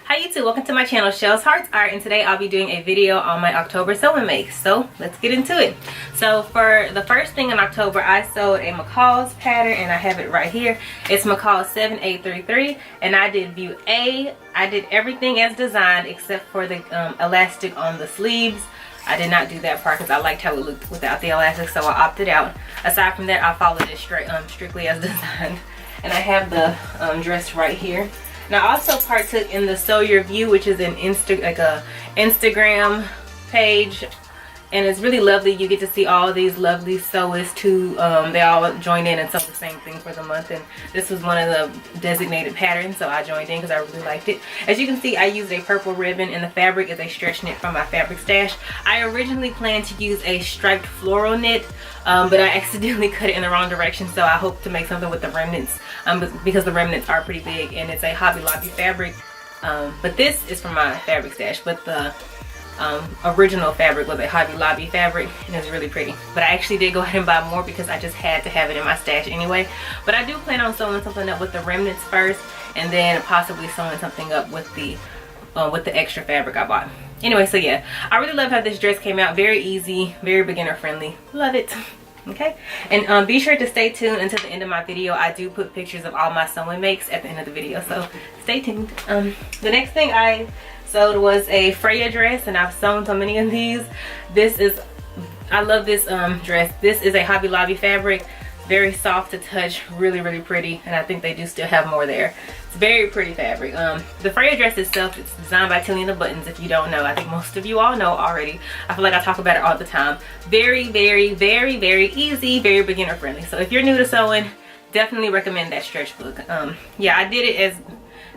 Hi YouTube, welcome to my channel Shells Hearts Art, and today I'll be doing a video on my October sewing makes. So let's get into it. So for the first thing in October, I sewed a McCall's pattern, and I have it right here. It's McCall 7833, and I did view A. I did everything as designed except for the elastic on the sleeves. I did not do that part because I liked how it looked without the elastic, so I opted out. Aside from that, I followed it strictly as designed. And I have the dress right here. And I also partook in the Sew Your View, which is an Instagram page, and it's really lovely. You get to see all these lovely sewists too. They all join in and sew the same thing for the month, and this was one of the designated patterns, so I joined in because I really liked it. As you can see, I used a purple ribbon, and the fabric is a stretch knit from my fabric stash. I originally planned to use a striped floral knit, but I accidentally cut it in the wrong direction, so I hope to make something with the remnants, because the remnants are pretty big, and it's a Hobby Lobby fabric. But this is from my fabric stash, but the original fabric was a Hobby Lobby fabric, and it's really pretty. But I actually did go ahead and buy more because I just had to have it in my stash anyway. But I do plan on sewing something up with the remnants first, and then possibly sewing something up with the extra fabric I bought. Anyway, so yeah, I really love how this dress came out. Very easy, very beginner friendly. Love it. Okay, and be sure to stay tuned until the end of my video. I do put pictures of all my sewing makes at the end of the video, so stay tuned. The next thing I sewed was a Freya dress, and I've sewn so many of these. I love this dress. This is a Hobby Lobby fabric, very soft to touch, really pretty, and I think they do still have more there. It's very pretty fabric. The Freya dress itself, it's designed by Tilly and the Buttons. If you don't know, I think most of you all know already. I feel like I talk about it all the time. Very easy, very beginner friendly. So if you're new to sewing, definitely recommend that stretch book. Yeah, I did it as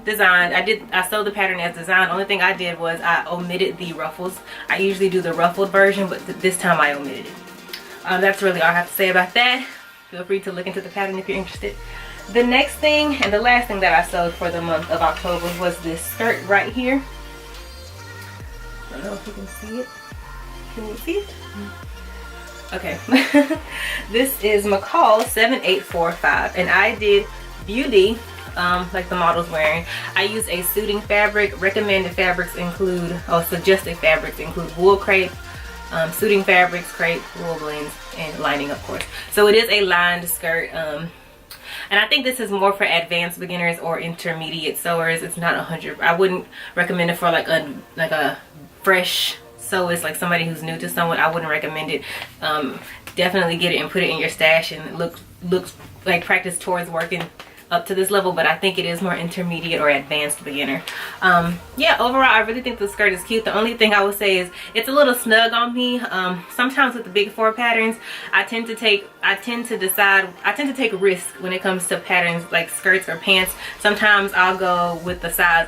designed. I sewed the pattern as designed. Only thing I did was I omitted the ruffles. I usually do the ruffled version, but this time I omitted it. That's really all I have to say about that. Feel free to look into the pattern if you're interested. The next thing and the last thing that I sewed for the month of October was this skirt right here. I don't know if you can see it. Can you see it? Okay. This is McCall 7845, and I did Beauty, like the model's wearing. I use a suiting fabric. Recommended fabrics include, suggested fabrics include wool crepe, suiting fabrics, crepe, wool blends, and lining, of course. So it is a lined skirt, and I think this is more for advanced beginners or intermediate sewers. It's not 100. I wouldn't recommend it for like a fresh sewist, like somebody who's new to sewing. I wouldn't recommend it. Definitely get it and put it in your stash and look like practice towards working up to this level, but I think it is more intermediate or advanced beginner. Yeah, overall I really think the skirt is cute. The only thing I would say is it's a little snug on me. Sometimes with the big four patterns, I tend to take risks when it comes to patterns like skirts or pants. Sometimes I'll go with the size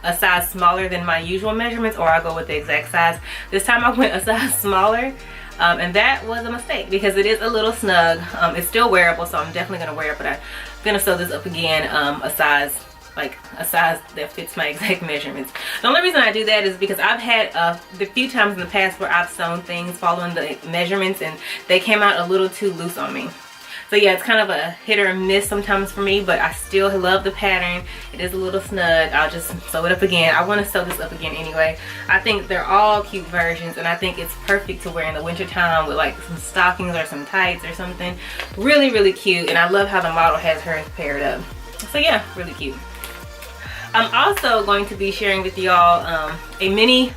a size smaller than my usual measurements, or I'll go with the exact size. This time I went a size smaller. And that was a mistake because it is a little snug. It's still wearable, so I'm definitely gonna wear it, but I'm gonna sew this up again a size that fits my exact measurements. The only reason I do that is because I've had the few times in the past where I've sewn things following the measurements and they came out a little too loose on me. So yeah, it's kind of a hit or miss sometimes for me, but I still love the pattern. It is a little snug. I'll just sew it up again. I want to sew this up again anyway. I think they're all cute versions, and I think it's perfect to wear in the winter time with like some stockings or some tights or something. Really cute, and I love how the model has hers paired up. So yeah, really cute. I'm also going to be sharing with y'all a mini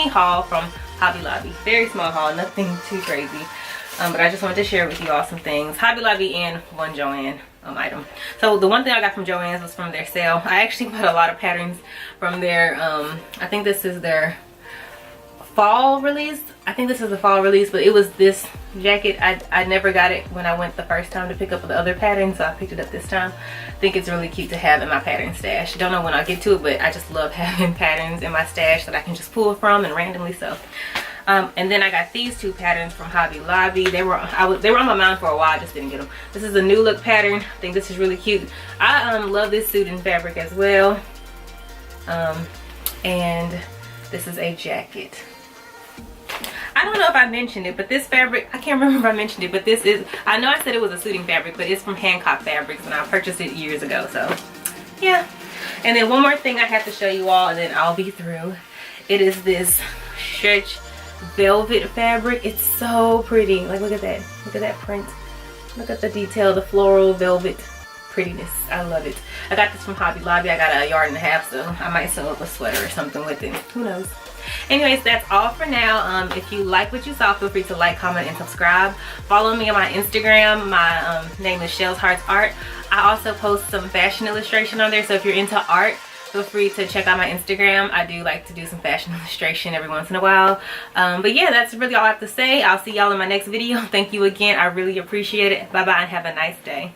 haul from Hobby Lobby. Very small haul, nothing too crazy. But I just wanted to share with you all some things. Hobby Lobby and one Joann item. So the one thing I got from Joann's was from their sale. I actually bought a lot of patterns from their, I think this is their fall release. I think this is the fall release, but it was this jacket. I never got it when I went the first time to pick up the other pattern, so I picked it up this time. I think it's really cute to have in my pattern stash. Don't know when I'll get to it, but I just love having patterns in my stash that I can just pull from and randomly sew. And then I got these two patterns from Hobby Lobby. They were on my mind for a while. I just didn't get them. This is a new look pattern. I think this is really cute. I love this suiting fabric as well. And this is a jacket. I don't know if I mentioned it, but this fabric, I can't remember if I mentioned it, but this is, I know I said it was a suiting fabric, but it's from Hancock Fabrics, and I purchased it years ago. So yeah, And then one more thing I have to show you all, and then I'll be through. It is this stretch velvet fabric. It's so pretty. Like, look at that. Look at that print. Look at the detail, the floral velvet prettiness. I love it. I got this from Hobby Lobby. I got a yard and a half, so I might sew up a sweater or something with it. Who knows? Anyways, that's all for now. If you like what you saw, feel free to like, comment, and subscribe. Follow me on my Instagram. My name is Shells Hearts Art. I also post some fashion illustration on there, so if you're into art, feel free to check out my Instagram. I do like to do some fashion illustration every once in a while. But yeah, that's really all I have to say. I'll see y'all in my next video. Thank you again. I really appreciate it. Bye bye and have a nice day.